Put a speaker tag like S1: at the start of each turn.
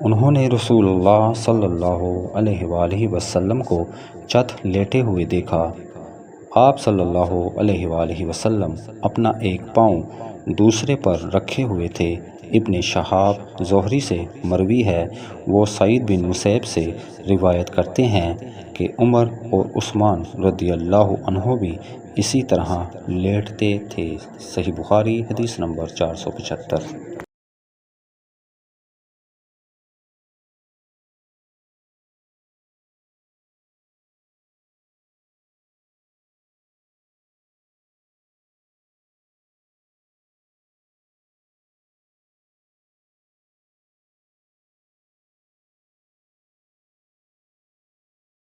S1: انہوں نے رسول اللہ صلی اللہ علیہ وآلہ وسلم کو چت لیٹے ہوئے دیکھا۔ آپ صلی اللہ علیہ وآلہ وسلم اپنا ایک پاؤں دوسرے پر رکھے ہوئے تھے۔ ابن شہاب زہری سے مروی ہے، وہ سعید بن مسیب سے روایت کرتے ہیں کہ عمر اور عثمان رضی اللہ عنہ بھی اسی طرح لیٹتے تھے۔ صحیح بخاری حدیث نمبر 475۔